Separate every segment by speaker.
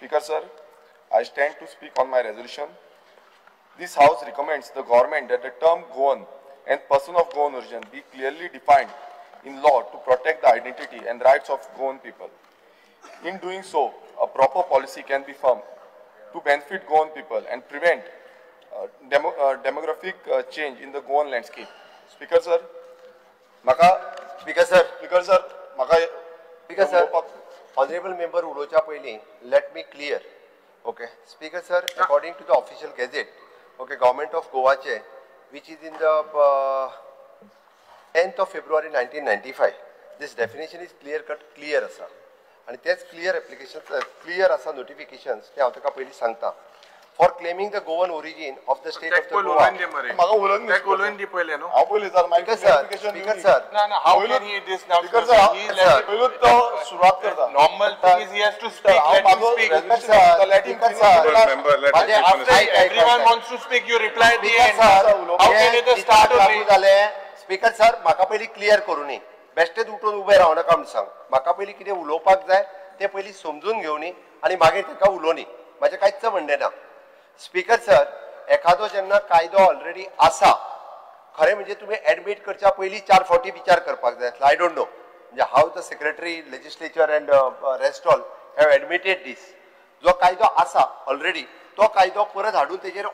Speaker 1: Speaker sir, I stand to speak on my resolution. This House recommends the government that the term Goan and person of Goan origin be clearly defined in law to protect the identity and rights of Goan people. In doing so, a proper policy can be formed to benefit Goan people and prevent demographic change in the Goan landscape. Speaker sir,
Speaker 2: Speaker sir,
Speaker 1: Speaker sir,
Speaker 2: honorable member उलोवच्या पयलीं let me clear. Okay, Speaker sir, according to the official gazette, okay, Government of Goa which is in the 10th of February 1995, this definition is clear asa. And that's clear applications, clear asa notifications. ते हांव तुका पयलीं सांगता. For claiming the Goan origin of the state of the Goa. Speaker sir.
Speaker 3: How can he this now?
Speaker 1: Speaker sir,
Speaker 3: normal thing is he has to speak. Let him speak.
Speaker 1: Let him
Speaker 3: After everyone wants to speak, you reply at the end. How can you just start only?
Speaker 2: Speaker sir, म्हाका पयलीं clear करूनी. बेश्टेच उठून उबे रावनाका म्हूण सांग. म्हाका पयलीं कितें उलोवपाक जाय तें पयलीं समजून घेवनी आनी मागीर ताका उलोवनी. म्हाजें कांयच म्हणणें ना. स्पीकर सर, एखादो जेन्ना कायदो ऑलरेडी आसा, खरें म्हणजे तुम्ही एडमिट करच्या पयलीं 4 फावटी विचार करपाक जाय. आय डोंट नो म्हणजे how the secretary legislature and rest all have admitted this. जो कायदो आसा ऑलरेडी तो कायदो परत हाडून तेजेर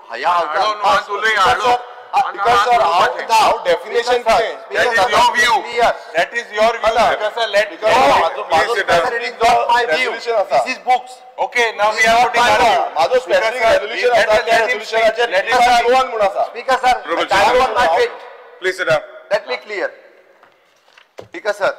Speaker 1: how definition change.
Speaker 3: That is your view. That is your view. Because let
Speaker 2: it is not my view. This is books.
Speaker 3: Okay, now we are putting our
Speaker 1: माझो specific resolution असा. Let him speak.
Speaker 2: Speaker sir, time on my feet.
Speaker 3: Please sit down.
Speaker 2: Let me clear. Speaker sir,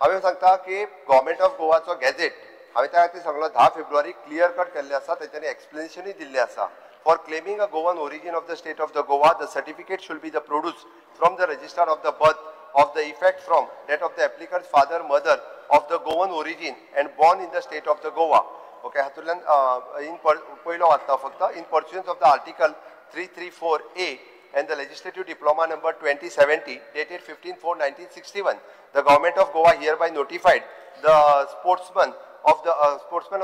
Speaker 2: हांवें सांगता की government of गोवाचो gadget हांवें त्या खातीर सांगलो 10 February clear cut केल्ले आसा. तेच्यानी एक्सप्लेनेशनूय दिल्लें आसा. For claiming a Goan origin of the state of the Goa, the certificate should be the produced from the register of the birth of the effect from that of the applicant's father, mother of the Goan origin and born in the state of the Goa. Okay, hatulan in poilo vatta fakta in pursuance of the article 334A and the legislative diploma number 2070 dated 15/4/1961, the government of Goa hereby notified the sportsmen of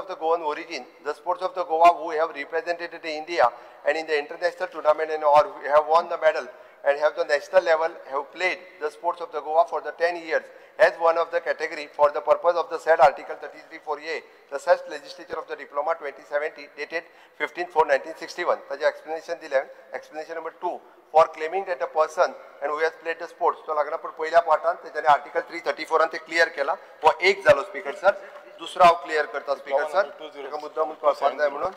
Speaker 2: the Goan origin, the sports of the Goa who have represented India and in the international tournament and or have won the medal and have the national level have played the sports of the Goa for the 10 years as one of the category for the purpose of the said article 33(4)A, the such legislature of the diploma 2070 dated 15/4/1961. Such explanation दिले. Explanation number 2, for claiming that a person and who has played the sports, तो लागना पण पहिल्या पाठांत त्याने article 334 आणि ते clear केला. वो एक झालो स्पीकर सर. दुसरा हांव क्लियर करता स्पीकर सर. ताका मुद्दाम कळपाक जाय म्हणून.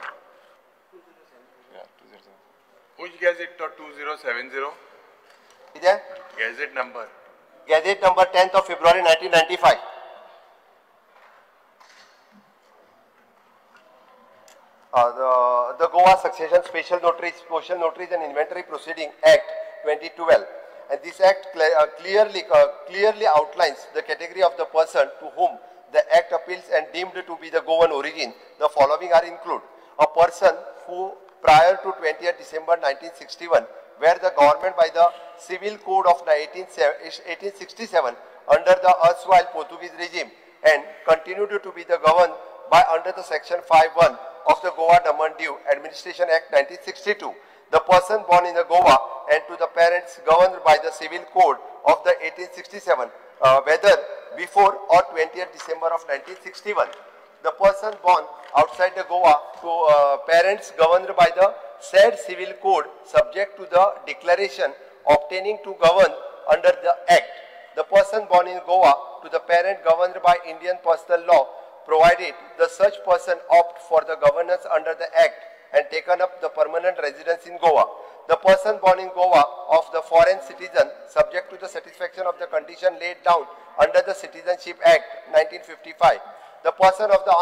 Speaker 3: Which gazette 2070?
Speaker 2: कितें?
Speaker 3: Gazette number.
Speaker 2: Gazette number 10th of February 1995. The Goa Succession Special Notaries and Inventory Proceeding Act 2012, and this act clearly outlines the category of the person to whom the act appeals and deemed to be the Goan origin. The following are included: a person who prior to 20th December 1961 where the government by the Civil Code of 1867 under the erstwhile Portuguese regime and continued to be the governed by under the section 5(1) of the Goa Daman Diu Administration Act 1962. The person born in the Goa and to the parents governed by the Civil Code of the 1867 whether before or 20th December of 1961. The person born outside the Goa to parents governed by the said Civil Code subject to the declaration obtaining to govern under the Act. The person born in Goa to the parent governed by Indian personal law provided the such person opt for the governance under the Act and taken up the permanent residence in Goa. The person born in Goa of the foreign citizen subject to the satisfaction of the condition laid down under the Citizenship Act 1955. The person of the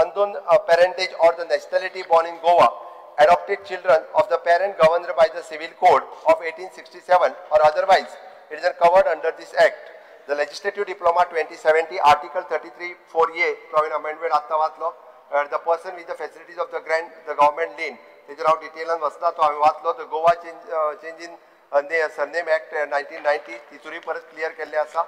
Speaker 2: unknown parentage or the nationality born in Goa, adopted children of the parent governed by the Civil Code of 1867 or otherwise, it is covered under this Act. The Legislative Diploma 2070, Article 33(4)A, amendment the person with the facilities of the government lien. Now detail and vasna to आम्ही वाचलो the Goa change in Surname Act 1990 तितूरी परत clear केले आसा.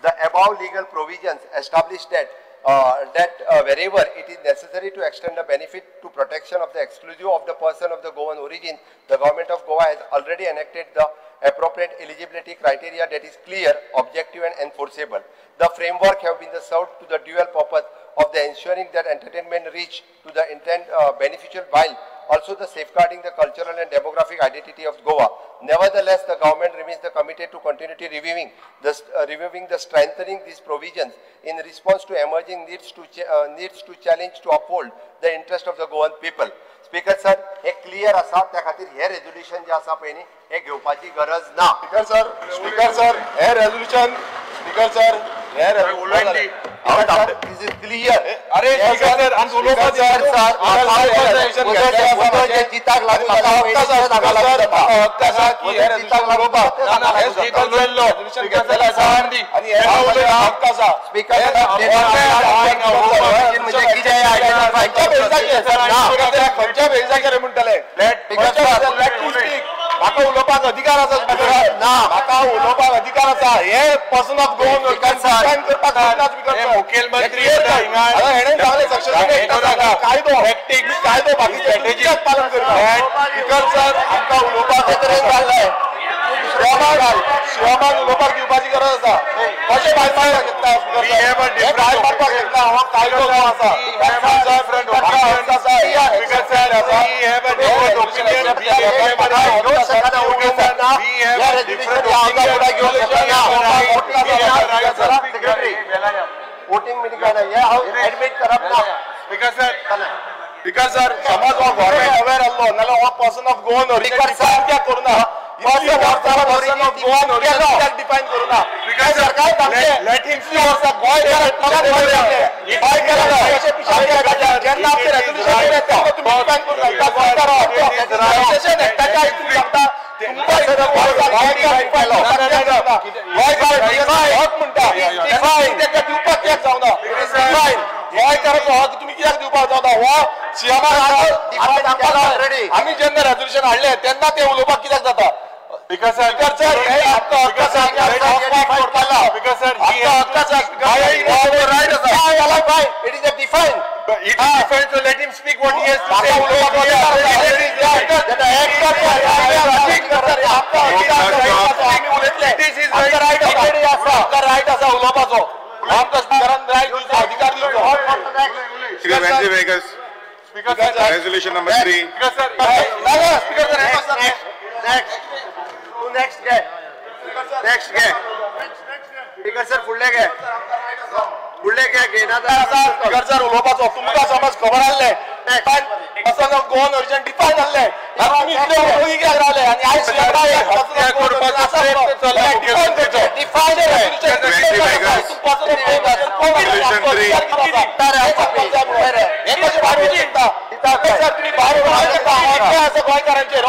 Speaker 2: The above legal provisions establish that wherever it is necessary to extend the benefit to protection of the exclusive of the person of the Goan origin, the government of Goa has already enacted the appropriate eligibility criteria that is clear, objective and enforceable. The framework have been served to the dual purpose of the ensuring that entertainment reach to the intent beneficial while also the safeguarding the cultural and demographic identity of Goa. Nevertheless, the government remains committed to continually reviewing the strengthening these provisions in response to emerging needs to challenge to uphold the interest of the Goan people. Speaker sir, एक clear असा त्या खातीर हे resolution जे असा पळय न्ही हे घेवपाची गरज ना.
Speaker 1: Speaker sir, हे resolution Speaker sir, हे resolution
Speaker 2: this is clear.
Speaker 3: अरे Speaker sir, आणि उलोवपाची
Speaker 2: जिताक लागून हक्क आसा की हे resolution उलोवपाक
Speaker 3: हे जिताक उलयल्लो Speaker sir सांगली आणि हे उलयल्लो हक्क आसा.
Speaker 2: Speaker म्हणजे कितें आयडेंटिफाय
Speaker 1: खंयच्या बेजाचेर म्हणटले म्हाका उलोवपाक अधिकार आसा ना म्हाका उलोवपाक अधिकार आसा हे पर्सन ऑफ गोवन डिफायन करपाक
Speaker 3: हे मुखेलमंत्री
Speaker 1: हेणें सांगलें कायदो बाकी स्ट्रॅटेजीक पालन करता. स्पीकर सर आमकां उलोवपाक तरेन जाल्लें शिवमान उलोवपाक दिवपाची गरज आसा. कशें भायर मारपाक शकता हे भायर मारपाक शकता हो कायदो जो आसा
Speaker 2: वोटिंग मिटिंग एडमिट करप ना.
Speaker 1: Because sir, समाज हो गव्हर्नमेंट अवेअर आसलो नाल्यार हो पर्सन ऑफ गोवन ओरिजिन कित्याक करूना पर्सन ऑफ गोवन ओरिजिन कित्याक डिफायन करूना. सरकार सांगले लेट हिम सी वर्सा गोय जेन्ना आमचे रेजोल्यूशन येता तुम्ही डिफायन करून घालता गोंयकार रजिस्ट्रेशन एक्टाच्या हितून सांगता दिवपाक कित्याक जावना गोंयकाराचो हक तुम्ही कित्याक दिवपाक जावना. हो आम्ही जेन्ना रेजोल्यूशन हाडले तेन्ना ते उलोवपाक कित्याक जाता. Because sir, it is a defined. It is defined, so let him speak what he has to say.
Speaker 4: Resolution number 3.
Speaker 2: Next guy. Speaker sir, फुडले घे ना
Speaker 1: स्पीकर सर उलोवपाचो तुमकां समज खबर आसले person of Goan origin define आसले तुम्ही इतले उलोवंक कित्याक रावले आनी आयज गोंयकारांचेर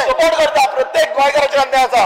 Speaker 1: सपोर्ट करता प्रत्येक गोंयकाराचेर अन्याय आसा.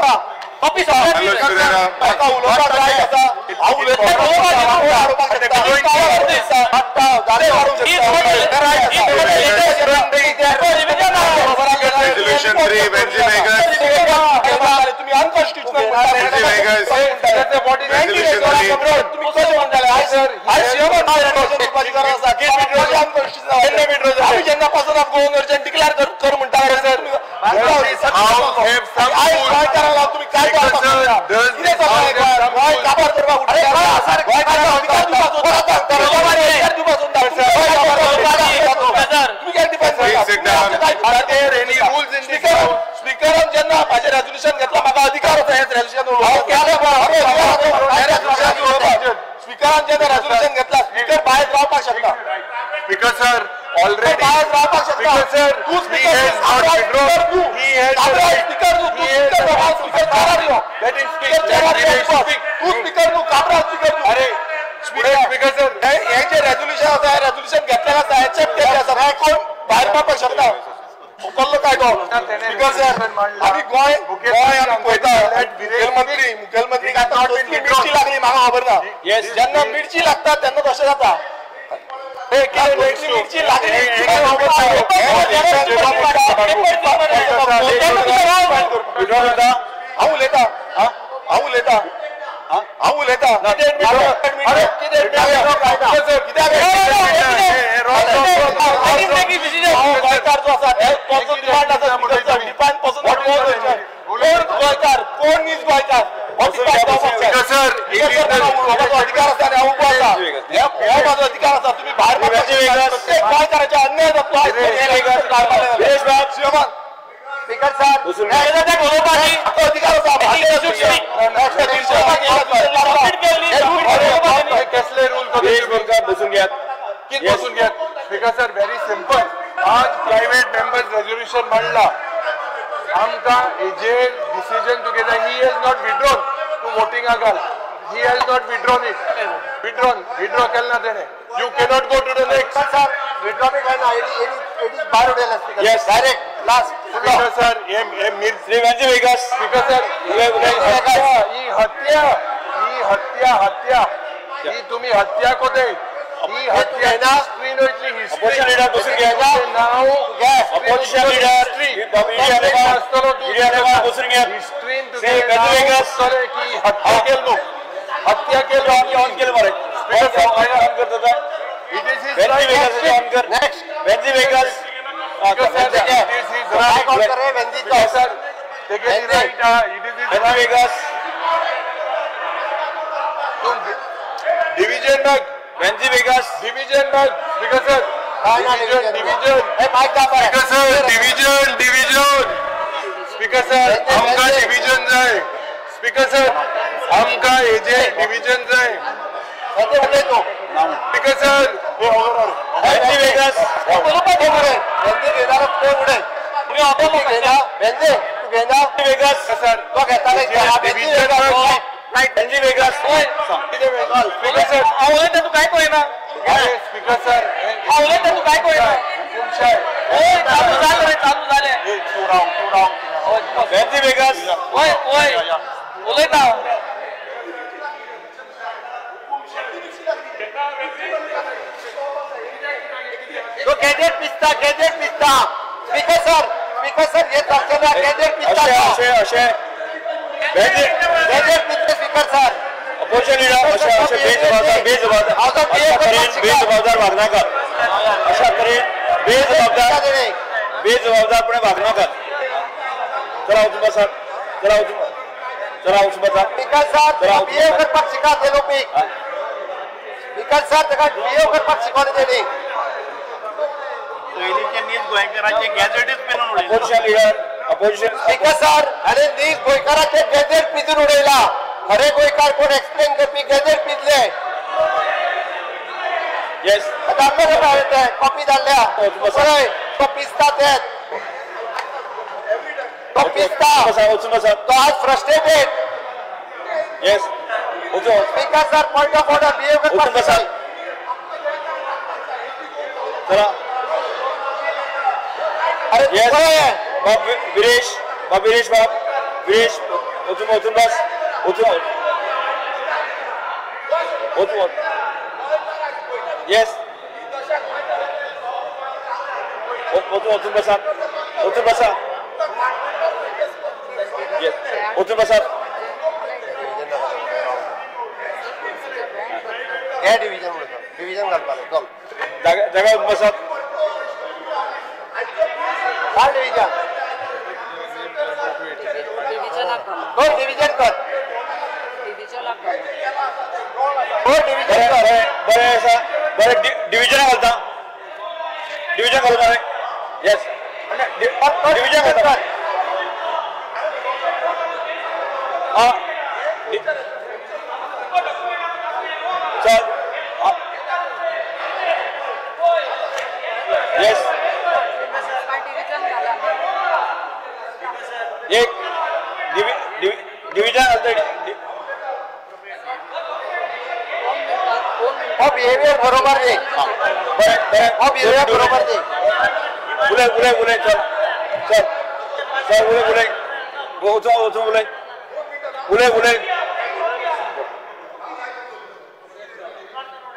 Speaker 1: स्पीकरान जेन्ना माझे रेजोल्यूशन घेतला म्हाका अधिकार होता हे रेजोल्यूशन स्पीकरान जेन्ना रेजोल्यूशन घेतला स्पीकर भायर रावपाक शकता.
Speaker 4: Because sir, already
Speaker 1: भायर रावपाक शकता.
Speaker 4: sir, he has not withdrawn. He has
Speaker 1: speaker तू स्पीकर नु काबरा स्पीकर अरे स्पीकर सर हे जे रेजोल्यूशन आसा हे रेजोल्यूशन घेतलेले आसा एक्सेप्ट केले आसा कोण भायर रावपाक शकता. उकल्लो काय तो स्पीकर सर आम्ही गोय आम्ही पळयता मुखेलमंत्री आता मिरची लागली म्हाका खबर ना. जेन्ना मिरची लागता तेन्ना तशें जाता. मिरची लागली हांव उलयता उलयता हांव उलयता गोंयकार कोण नीज गोंयकार अधिकार आसा हांव उबो आसा हो म्हाजो अधिकार आसा तुम्ही भायर प्रत्येक गोंयकाराचे अन्याय जातलो स्पीकर सर अधिकार कसले रूल बसून घ्यात किती बसून घ्यात स्पीकर सर व्हेरी सिंपल आज प्रायव्हेट मेंबर्स रेझोल्युशन मांडला आमकां हेजे decision together he has not withdrawn to वोटिंगा घाल he has not withdrawn withdraw केलें ना तेणे you cannot go to the next sir withdraw बी कांय ना इट इज भायर उडयला speaker yes direct last speaker sir हे मिर्ची वेंजी वेगस स्पीकर सर ही हत्या ही तुम्ही हत्या कोते ही हत्या ना स्क्रीन वयतली हिस्ट्री लीडर बसून घ्यायचा नाव अपोजिशन लीडर मीडिया बसून घ्या हिस्ट्री की हत्या केलो आम्ही ऑन केलं बरं स्पीकर ऑन करता it is his right on कर नेक्स्ट वेंजी वेगस डिविजन मग वेंजी वेगस डिविजन मग स्पीकर सर स्पीकर सर आमकां डिविजन जाय स्पीकर सर आमकां हेजे डिविजन जाय स्पीकर सर वेंजी वेगस तू काय पळयना स्पीकर सर तू काय पळयना चालू जालें वेंजी वेगस उलयता तो गॅजेट पिसता स्पीकर सर हे चर्चेला गॅजेट पिसता अशें गॅजेट पिसता स्पीकर सर अपोजिशन लीडर बेजबाबदार वागनाका अशा तरेन बेजबाबदारपणे वागनाका चला वचून बसा स्पीकर सर बिहेव करपाक शिका ते लोक स्पीकर सर ताका बिहेव करपाक शिकवले तेणी अपोजिशन स्पीकर सर अरे नीज गोंयकाराचे गॅजेट पिजून उडयला खरे गोंयकार कोण एक्सप्लेन करपी गॅजेट पिजले येस कॉपी जाल्ल्या तो पिसता तेच तो पिसता तो आज frustrated yes speaker sir point of order behave करपाक चला वीरेश वचून बस येस वचून बसा डिविजन घालपाक जागा बसा डिविजन कर डिविजन घालता डिविजन घालता येस डिविजन घालता चल येस एक डिविजन बिहेवियर बरोबर दे बिहेवियर बरोबर दे बुले चल बुले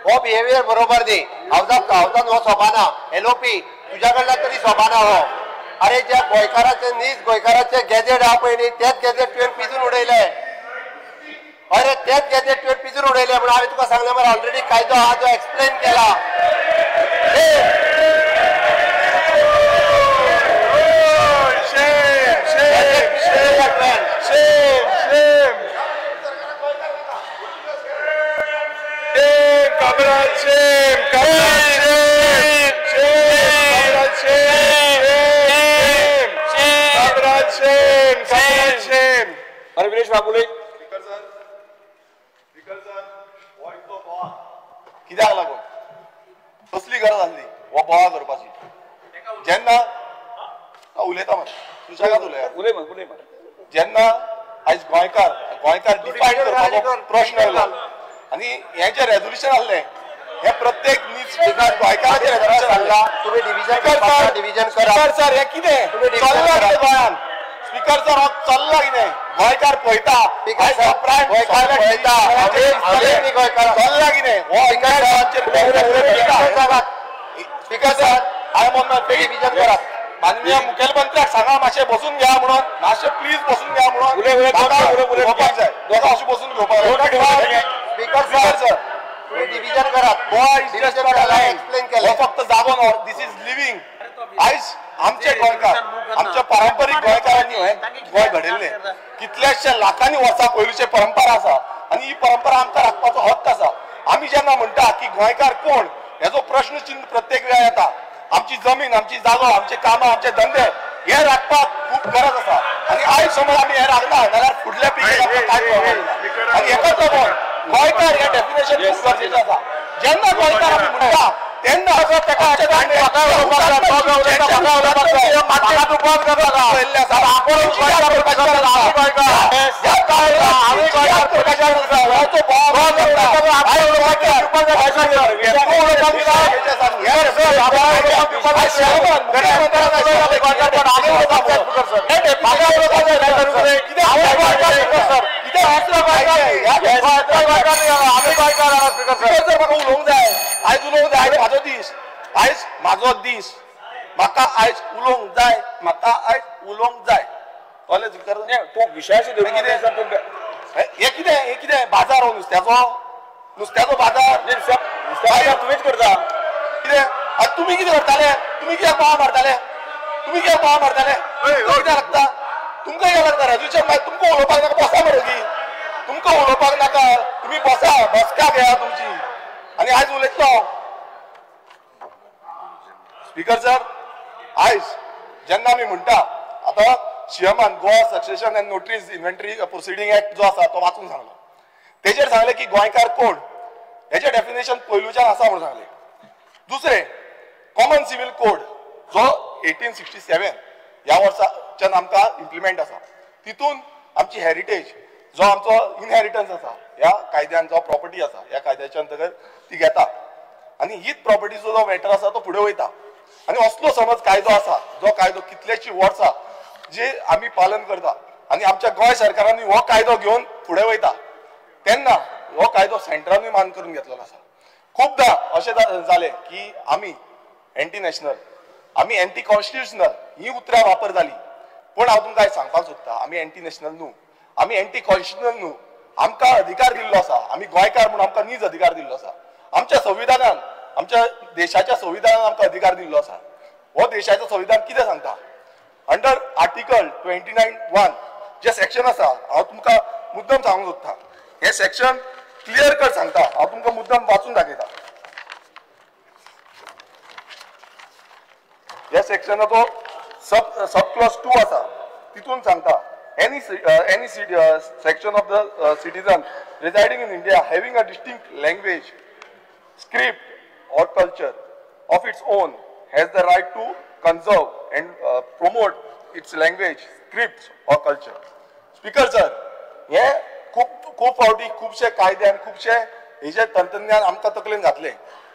Speaker 1: हो बिहेवियर बरोबर दे हावजान हो सोबाना एलओपी तुझ्या कडल्यान तरी सोबाना हो अरे ज्या गोंयकाराचे नीज गोंयकाराचे गॅजेट हा पळय न्ही तेच गॅजेट तुवें पिजून उडयले
Speaker 2: तेच गॅजेटवर पिजून उडयले म्हणून हांवें तुका सांगलें मरे ऑलरेडी कायदो हा जो एक्सप्लेन केला.
Speaker 4: विनेश बाबुले
Speaker 1: कित्याक लागून कसली गरज आसली हो बोवाळ करपाची जेन्ना उलयता मरे सुशेगाद उलय जेन्ना आयज गोंयकार डिफायन करपाचो प्रश्न आयलो आनी हे जे रेजोल्युशन आहलें हे प्रत्येक गोंयकाराचें रेजोल्युशन आहलें
Speaker 2: तुम्ही डिव्हिजन
Speaker 1: स्पीकर सर हे कितें चल्लां कितें गोंयान स्पीकर सर हो चल्ला कितें गोंयकार पळयता चल्ला कितें स्पीकर सर हांवें म्हणून डिव्हिजन करात माननीय मुखेलमंत्र्याक सांगा मातशें बसून घ्या म्हणून मातशें प्लीज बसून घ्या म्हणून घेवपाक जाय दोगां अशें बसून घेवपाक
Speaker 2: स्पीकर सर तुम्ही डिव्हिजन करात एक्सप्लेन केलं
Speaker 1: फक्त जागो न्हू दिस इज लिव्हिंग आयज आमचे गोंयकार आमच्या पारंपरीक गोंयकारांनी गोंय घडयल्लें कितल्याशे लाखांनी वर्सां पयलींचे परंपरा आसा आनी ही परंपरा आमकां राखपाचो हक्क आसा. आमी जेन्ना म्हणटा की गोंयकार कोण हेजो प्रश्न चिन्ह प्रत्येक वेळा येता आमची जमीन आमची जागो आमचे कामां आमचे धंदे हे राखपाक खूब गरज आसा आनी आयज समज आमी हे राखना जाल्यार फुडल्या पिळगेक आमकां कांय कळना आनी एकाच लागून गोंयकार हे डेफिनेशन खूब गरजेचें आसा. जेन्ना गोंयकार आमी म्हणटा तेन्ना आयज माझो दीस म्हाका आयज उलोवंक जाय म्हाका आयज उलोवंक जाय कॉलेज तो विशयाशी हे कितें बाजार हो नुस्त्याचो बाजार तुमीच करता कितें तुमी कितें करताले तुमी कित्याक पाव मारताले कित्याक लागता तुमकां कित्याक लागता रेजोल्युशन मागीर तुमकां उलोवपाक नाका बसा मरे तुमकां उलोवपाक नाका तुमी बसा बसका घेया तुमची आनी आयज उलयतलो स्पीकर सर आयज जेन्ना आमी म्हणटा आतां सीएमान Goa succession and notaries inventory proceeding act जो आसा तो वाचून सांगलो तेजेर सांगलें की गोंयकार कोण हेचें डेफिनेशन पयलूच्यान आसा म्हणून सांगलें. दुसरें कॉमन सिव्हील कोड जो 1867 ह्या वर्साच्यान आमकां इम्प्लिमेंट आसा तितून आमची हेरिटेज जो आमचो इनहेरिटन्स आसा ह्या कायद्यान जो प्रॉपर्टी आसा ह्या कायद्याच्या अंतर्गत ती घेता आनी हीच प्रॉपर्टीचो जो मॅटर आसा तो फुडें वयता आनी असलो समज कायदो आसा जो कायदो कितलेशी वर्सां जे आमी पालन करता आनी आमच्या गोंय सरकारांनी हो कायदो घेवन फुडें वयता तेन्ना हो कायदो सेंटरानूय मान करून घेतलेलो आसा. खूबदां अशें जालें की आमी एंटी नॅशनल आमी एंटी कॉन्स्टिट्युशनल ही उतरां वापर जाली पूण हांव तुमकां आयज सांगपाक सोदता आमी एंटी नॅशनल न्हू आमी एंटी कॉन्स्टिट्युशनल न्हू आमकां अधिकार दिल्लो आसा आमी गोंयकार म्हणून आमकां नीज अधिकार दिल्लो आसा. आमच्या संविधानान आमच्या देशाच्या संविधानान आमकां अधिकार दिल्लो आसा. हो देशाचें संविधान कितें सांगता अंडर आर्टिकल 29(1) जे सेक्शन आसा हांव तुमकां मुद्दम सांगूंक सोदता. हे सेक्शन क्लियर कट सांगता हांव तुमकां मुद्दम वाचून दाखयता. ह्या सेक्शनाचो सब क्लॉज 2 आसा तितून सांगता any section of the citizen residing in India having a distinct language, script or culture of its own has the right to conserve and promote its language, scripts or culture. Speaker sir, हे खूप फावटी खूबशे कायदे आनी खूबशे हेजे तंत्रज्ञान आमकां तकलेन घातले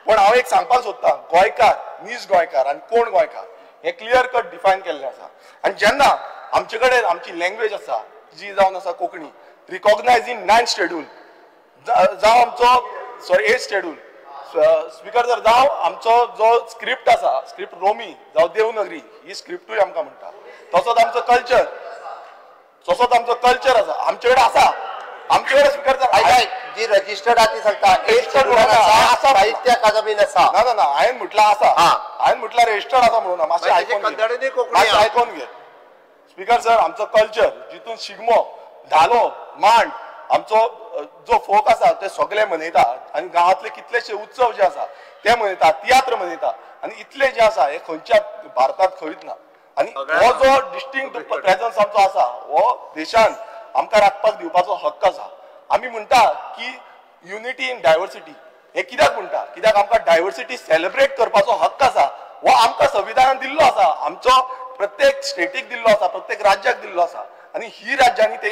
Speaker 1: पण हांव एक सांगपाक सोदतां गोंयकार नीज गोंयकार आनी कोण गोंयकार हे क्लियर कट डिफायन केल्लें आसा. आनी जेन्ना आमचे कडेन आमची लँग्वेज आसा जी जावन आसा कोंकणी रिकॉग्नायज इन 9th शेड्यूल जावं आमचो 8th शेड्यूल स्पीकर जर जावं आमचो जो स्क्रिप्ट आसा स्क्रिप्ट रोमी जावं देवनागरी ही स्क्रिप्टूय आमकां म्हणटा तसोच आमचो कल्चर आसा आमचे कडेन आसा आमचे कडेन स्पीकर जर
Speaker 2: जी रजिस्टर्ड आहा ती सांगता
Speaker 1: Registered
Speaker 2: साहित्य अकादमीन आसा
Speaker 1: ना ना ना हायेन म्हटला आसा हायेन म्हटला रजिस्टर्ड आसा म्हणून मातशें आयकोन घे स्पीकर सर आमचो कल्चर जितून शिगमो धालो मांड आमचो जो फोक आसा ते सगळे मनयता आनी गांवांतले कितलेशे उत्सव जे आसा ते मनयता तियात्र मनयता आनी इतले जे आसा हे खंयच्या भारतांत खंयच ना आनी हो जो डिस्टिंक्ट प्रेझन्स आमचो आसा हो देशान आमकां राखपाक दिवपाचो हक्क आसा आमी म्हणटा की युनिटी इन डायवर्सिटी हे कित्याक म्हणटा कित्याक आमकां डायवर्सिटी सेलिब्रेट करपाचो हक्क आसा हो आमकां संविधानान दिल्लो आसा आमचो प्रत्येक स्टेटीक दिल्लो आसा प्रत्येक राज्याक दिल्लो आसा आनी ही राज्यांनी ते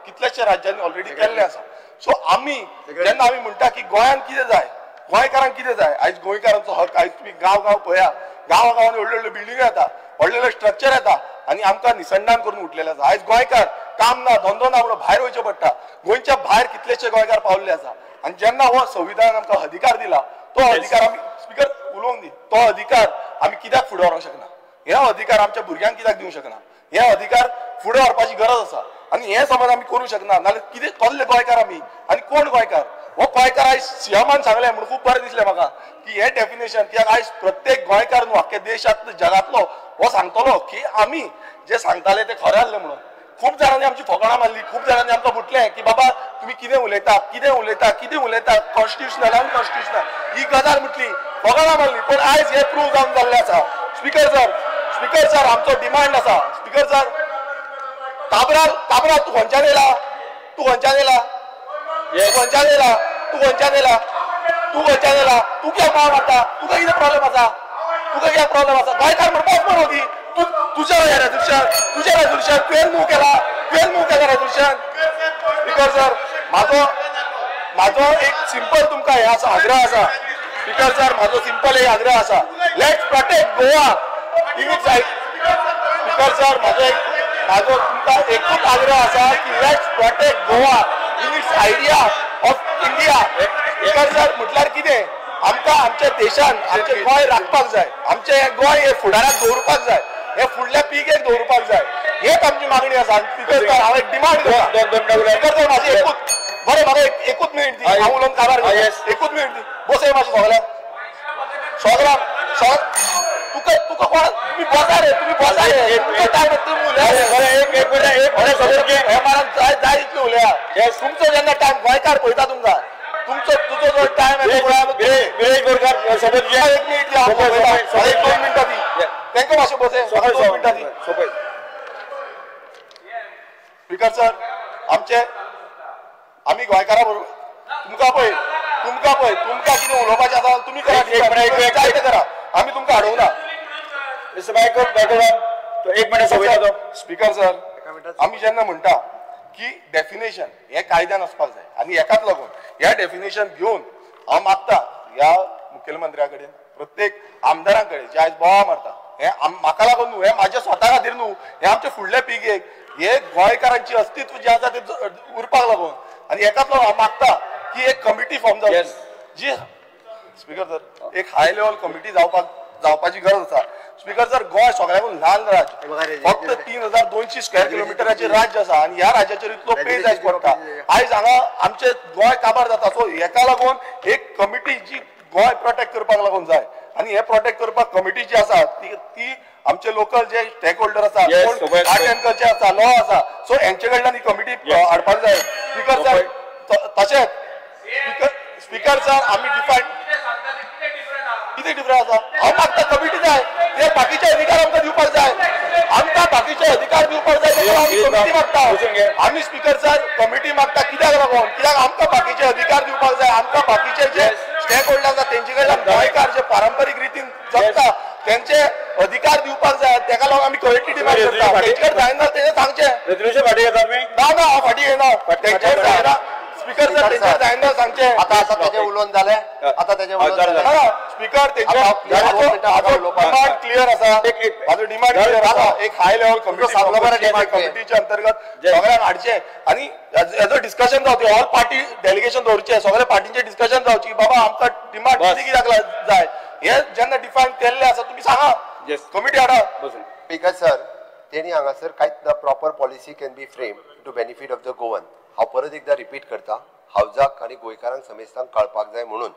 Speaker 1: कितल्याशे राज्यांनी ऑलरेडी केल्ले आसा सो आमी जेन्ना आमी म्हणटा की गोंयान कितें जाय गोंयकारांक कितें जाय आयज गोंयकारांचो हक आयज तुमी गांव गांव पळया गांवांनी व्हडल्यो व्हडल्यो बिल्डिंगो येता व्हडले व्हडले स्ट्रक्चर येता आनी आमकां निसंधान करून उठलेले आसा आयज गोंयकार काम ना धंदो ना म्हणून भायर वयचें पडटा गोंयच्या भायर कितलेशे गोंयकार पावल्ले आसा आनी जेन्ना हो संविधान आमकां अधिकार दिला तो अधिकार आमी स्पीकर उलोवंक दी तो अधिकार आमी कित्याक फुडें व्हरोंक शकना हे अधिकार आमच्या भुरग्यांक कित्याक दिवंक शकना हे अधिकार फुडें व्हरपाची गरज आसा आनी हे समज आमी करूंक शकना नाल्यार कितें कसले गोंयकार आमी आनी कोण गोंयकार हो गोंयकार आयज सीएमान सांगलें म्हणून खूब बरें दिसलें म्हाका की हे डेफिनेशन कित्याक आयज प्रत्येक गोंयकार न्हू आख्या देशांत जगांतलो हो सांगतलो की आमी जे सांगताले ते खरें आसलें म्हणून खूब जाणांनी आमची फकाणां मारली खूब जाणांनी आमकां म्हटलें की बाबा तुमी कितें उलयता कितें उलयता कितें उलयता कॉन्स्टिट्युशनल अनकॉन्स्टिट्युशनल ही गजाल म्हटली फकाणां मारली पूण आयज हे प्रूव जावन जाल्लें आसा स्पीकर सर आमचो डिमांड आसा स्पीकर सर काबरा तू खंयच्यान येयला तू खंयच्यान येयला तू कित्याक मार मारता तुका कितें प्रॉब्लेम आसा गोंयकार म्हणपाक बरो दी तुजें रेजोल्युशन तुवें मूव केला रेजोल्युशन स्पीकर सर म्हाजो एक सिंपल तुमकां हे आसा आग्रह आसा स्पीकर सर म्हाजो सिंपल एक आग्रह आसा let's protect Goa in its speaker sir म्हाजो तुमकां एकूच आग्रह आसा की let's protect Goa in its idea of India speaker sir म्हटल्यार कितें आमकां आमच्या देशान आमचें गोंय राखपाक जाय आमचें हें गोंय हे फुडाराक दवरपाक जाय हे फुडल्या पिळगेक दवरपाक जाय हेच आमची मागणी आसा स्पीकर सर हांव एक डिमांड करता स्पीकर सर म्हाजी एकूच बरें म्हाका एकूच मिनीट दी हांव उलोवन काबार एकूच मिनीट दी बसय मातशें सगळ्यांक तुका कोण तुम्ही बसा रे तुमचो टायम जाय इतलें उलया तुमचो जेन्ना टायम गोंयकार पळयता तुमकां तुजो जो टायम एक मिनीट एक 2 मिनटां दी तांकां मातशें बसय 2 मिनटां दी स्पीकर सर आमी गोंयकारां बरोबर तुमकां कितें उलोवपाचें आसा तुमी करा करा आमी तुमकां हाडूंक ना एक मिनट स्पीकर सर आमी जेन्ना म्हणटा की डेफिनेशन हे कायद्यान वचपाक जाय आनी हेकाच लागून ह्या डेफिनेशन घेवन हांव मागता ह्या मुखेलमंत्र्या कडेन प्रत्येक आमदारां कडेन जे आयज बोवाळ मारता हे म्हाका लागून न्हू हे म्हाज्या स्वता खातीर न्हू हे आमच्या फुडल्या पिळगेक हे गोंयकारांची अस्तित्व जे आसा ते उरपाक लागून आनी हेकाच लागून हांव मागता की एक कमिटी फॉर्म जावची जी स्पीकर सर एक हाय लेवल कमिटी जावपाची गरज आसा स्पीकर सर गोंय सगळ्यांकून ल्हान राज्य फक्त 3200 स्क्वेअर किलोमिटराचे राज्य आसा आनी ह्या राज्याचेर इतलो पेज आयज पडटा आयज हांगा आमचे गोंय काबार जाता सो हेका लागून एक कमिटी जी गोंय प्रोटेक्ट करपाक लागून जाय आनी हे प्रोटेक्ट करपाक कमिटी जी आसा ती आमचे लोकल जे स्टेक होल्डर आसा आर्ट एंड कल्चर आसा लॉ आसा सो हेंचे कडल्यान ही कमिटी हाडपाक जाय स्पीकर सर तशेंच स्पीकर सर आमी डिफायन किती डिफरंस आसा हांव मागता कमिटी जाय ते बाकीचे अधिकार आमकां दिवपाक जाय आमकां बाकीचे अधिकार दिवपाक जाय आमी कमिटी मागता आमी स्पीकर सर कमिटी मागता कित्याक लागून कित्याक आमकां बाकीचे अधिकार दिवपाक जाय आमकां बाकीचे जे स्टेक होल्डर आसा तेंचे कडल्यान गोंयकार जे पारंपारीक रितीन जगता तेंचे अधिकार दिवपाक जाय तेका लागून आमी कमिटी डिमांड करता तेंचेर जायना तेणें सांगचें रेजोल्युशन फाटी घेता आमी ना हांव फाटी घेना तेंचेर जायना स्पीकर सर तेंचेर जायना सांगचें आतां तेजें उलोवन जालें आतां तेजें उलोवन जालें स्पीकर डिमांड क्लियर आसा म्हाजो डिमांड क्लियर आसा एक हाय लेवल कमिटीच्या अंतर्गत सगळ्यांक हाडचें आनी हेजो डिस्कशन जावचें ऑल पार्टी डेलिगेशन दवरचें सगळ्या पार्टींचें डिस्कशन जावचें बाबा आमकां डिमांड कित्याक जाय हे जेन्ना डिफायन केल्लें आसा तुमी सांगा कमिटी हाडा
Speaker 2: स्पीकर सर तेणी हांगासर कांयच ना proper policy can be frame to benefit of the Goan हांव परत एकदा रिपीट करता, हावजाक आनी गोंयकारांक समेस्तांक कळपाक जाय म्हणून,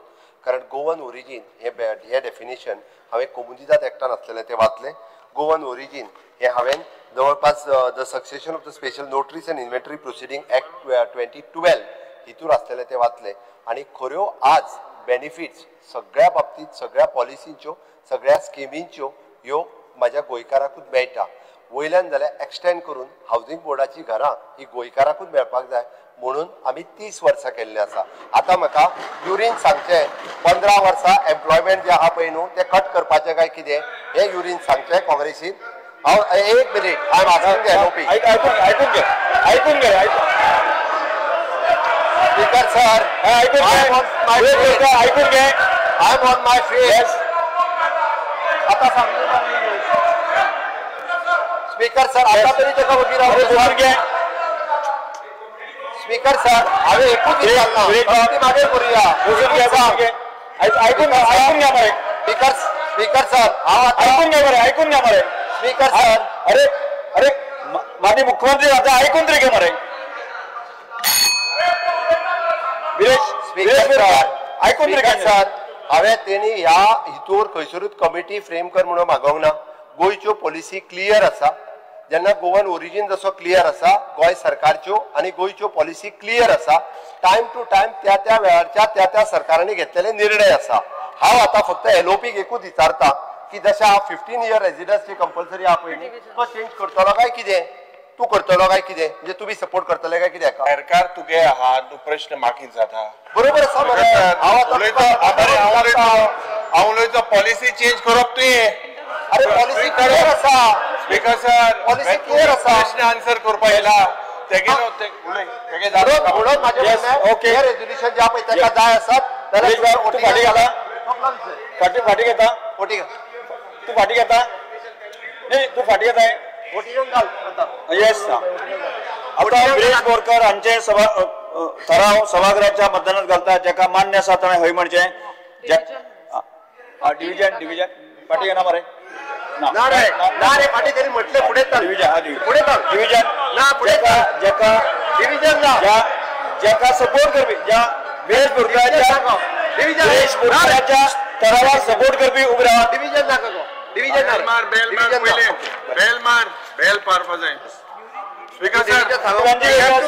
Speaker 2: कारण गोवन ओरिजीन हे डेफिनेशन हांवें कम्युनिटीजात एकठांय आसलेलें तें वाचलें. गोवन ओरिजीन हे हांवें जवळपास the succession of the special notaries and inventory proceeding act 2012 हितून आसलेलें तें वाचलें. आनी खऱ्यो आज बेनिफिट्स सगळ्या बाबतींत सगळ्या पॉलिसींच्यो सगळ्या स्किमींच्यो ह्यो म्हाज्या गोंयकाराकूच मेळटा. वयल्यान जाल्यार एक्सटेंड करून हावजींग बोर्डाची घरां ही गोंयकाराकूच मेळपाक जाय म्हणून आमी 30 वर्सां केल्ले आसा. आतां म्हाका युरीन सांगचें 15 वर्सां एम्प्लॉयमेंट जे आहा पळय न्हू तें कट करपाचें काय कितें हें युरीन सांगचें काँग्रेसीन. हांव एक minute I am asking the LOP.
Speaker 4: ऐकून घे
Speaker 2: स्पीकर सर,
Speaker 4: ऐकून घे.
Speaker 2: I am on my face. आता सांगू स्पीकर सर, आता तरी तेका वगीर रावून घे. स्पीकर सर, हांवें एकूच विचारला मागे करूया.
Speaker 4: ऐकून घ्या मरे.
Speaker 2: स्पीकर सर, हांव
Speaker 4: ऐकून घ्या मरे. ऐकून घ्या मरे.
Speaker 2: स्पीकर सर,
Speaker 4: अरे माजी मुख्यमंत्री आता ऐकून तरी घे मरे.
Speaker 2: स्पीकर सर, हांवें तेणी ह्या हितूर खंयसरूच कमिटी फ्रेम कर म्हणून मागोवंक ना. गोंयच्यो पॉलिसी क्लियर आसा. जेन्ना गोवन ओरिजीन जसो क्लियर आसा, गोंय सरकारच्यो आनी गोंयच्यो पॉलिसी क्लियर आसा. टायम टू टायम त्या त्या वेळारच्या त्या त्या सरकारांनी घेतलेले निर्णय आसा. हांव आतां फक्त एलओपीक एकूच विचारता की जशें हांव 15 year रेजिडन्सी कंपल्सरी आहा पळय तो चेंज करतलो काय कितें, तूं करतलो काय कितें, म्हणजे तुमी सपोर्ट करतले काय कितें?
Speaker 3: सरकार तुगे आहा तूं प्रश्न मागी जाता
Speaker 2: बरोबर आसा मरे.
Speaker 3: हांव उलयता पॉलिसी चेंज करप तुवें.
Speaker 2: अरे पॉलिसी क्लियर आसा.
Speaker 3: स्पीकर सर,
Speaker 2: पॉलिसी क्लियर आसा.
Speaker 3: प्रश्न आन्सर करपा येला
Speaker 2: म्हणून माझे हे रेझोल्युशन जे पळय ताका जाय आसात जाल्यार
Speaker 4: तूं फाटी घाला. फाटी घेता.
Speaker 2: फोटी
Speaker 4: तू फाटी घेता. नाही तू फाटी घेताय. येस. आता विरेश बोरकर हांचे ठराव सभागृहाच्या मतदानात घालता जेका मान्य आसा ताणें हय म्हणचें. डिव्हिजन फाटी घेना मरे.
Speaker 2: ना रे फाटी तरी म्हटले फुडें
Speaker 4: डिव्हिजन
Speaker 2: ना फुडें
Speaker 4: जेका
Speaker 2: डिव्हिजन ना
Speaker 4: जेका सपोर्ट करपी ज्या विरेश बोरकराच्या ठरावाक सपोर्ट करपी उबे रावा.
Speaker 2: डिव्हिजन नाका गो. डिव्हिजन
Speaker 3: बेल पारपा जाय. Speaker sir,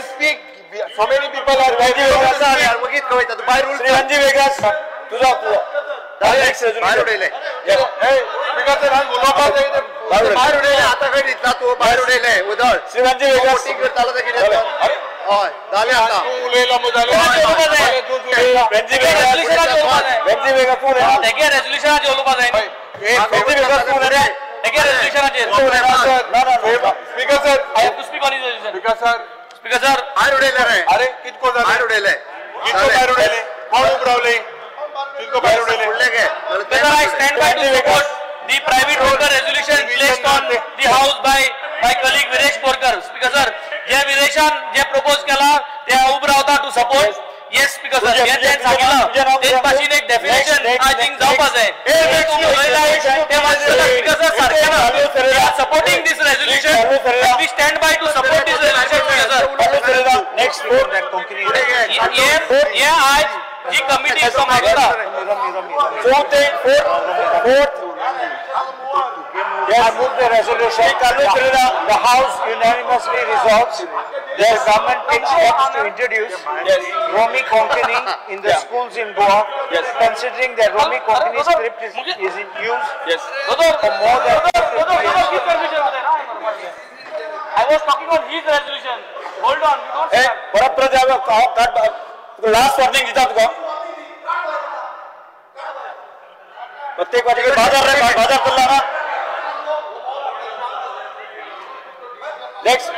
Speaker 2: speak so many people are वगीत कळयता. तू भायर उलट.
Speaker 4: श्रीरामजी वेगस तुझा
Speaker 2: भायर उडयले.
Speaker 3: स्पीकर सर, हांव उलोवपा जाय.
Speaker 2: भायर उडयले. आतां खंय दिसला तूं भायर उडयले. उदळ
Speaker 4: श्रीरामजी वेगस
Speaker 2: वोटिंग करतालो ते कितें हय जालें आतां.
Speaker 3: तूं उलयलो मु जालें.
Speaker 4: बेंजी वेगस तूं
Speaker 5: तेगे रेझोल्युशनाचेर उलोवपा जाय.
Speaker 4: बेंजी वेगस तूं रे
Speaker 5: तेगे रेझोल्युशनाचेर.
Speaker 3: Speaker sir,
Speaker 5: I have to speak on his resolution.
Speaker 3: Speaker sir,
Speaker 2: भायर उडयले रे.
Speaker 3: अरे कितको जालें.
Speaker 2: भायर उडयले.
Speaker 3: कितको भायर उडयले. कोण उब रावले. कितको भायर उडयले.
Speaker 2: फुडले गे.
Speaker 5: Whether I stand by to support the private voter resolution placed on the house by my colleague Viresh Borkar. Speaker sir, जे विरेशान जे प्रपोज केला ते उब रावता to support. Yes speaker sir, हे तें सांगितलं तेच भाशेन एक डेफिनेशन आय थिंक जावपा जाय. तुम्ही उलयला ते वाचलेला स्पीकर सर सारकें supporting this resolution. We stand by to support this resolution speaker sir.
Speaker 4: Next
Speaker 5: हे आज जी कमिटी मागता
Speaker 4: I move the resolution. The House unanimously resolves that government takes steps to introduce Romi Konkani in the schools in Goa, considering that Romi Konkani script is in use for more than 50 years.
Speaker 5: I was talking on his resolution. Hold on, we don't start.
Speaker 4: Last warning दिता तुका. प्रत्येक वाटी बाजार करला ना. Next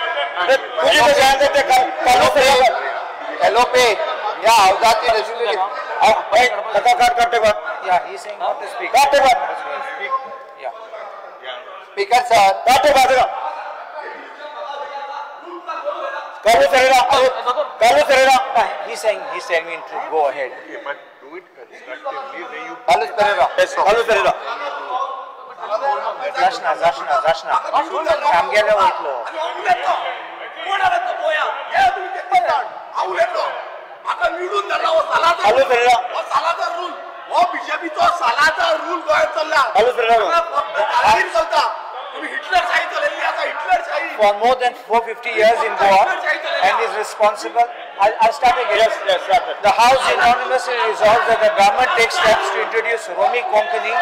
Speaker 4: तुझी ते जाण ते काढू
Speaker 2: एलओपी या हावजाची रेझोल्युशन.
Speaker 4: काटे बघ.
Speaker 2: या he saying not to speak.
Speaker 4: काटे बघ.
Speaker 2: या स्पीकर सर
Speaker 4: काटे बघ. कालू Pereira.
Speaker 2: He's saying me to go ahead.
Speaker 3: Okay, but do it constructively where you.
Speaker 2: Carlos Pereira.
Speaker 4: Yes, Carlos Pereira.
Speaker 2: Zashna. Sam गेले वयतलो.
Speaker 6: उलयलो म्हाका निवडून धाडला हो सालाचा रूल हो बीजेपीचो सालाचा रूल गोंयांत चल्ला दाळगीर चलता तुम्ही हिटलरशाही चलयल्ली आसा हिटलरशाही
Speaker 4: For more than 450 years in Goa and is responsible. I'll start again. Yes, the House unanimously resolves that the government takes steps to introduce Romi Konkani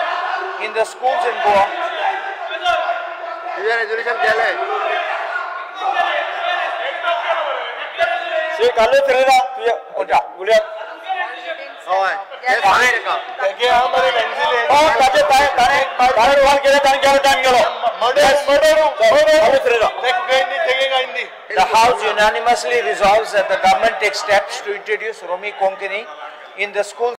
Speaker 4: in the schools in Goa.
Speaker 2: Resolution केले
Speaker 4: श्री काले फिरेगा तुझ्या बोलिया
Speaker 2: होय
Speaker 3: तेगे हमारे मंजिल है
Speaker 4: और काजे तारे वन केले ताने केले टाइम गेलो The House unanimously resolves that the government takes steps to introduce Romi Konkani in the schools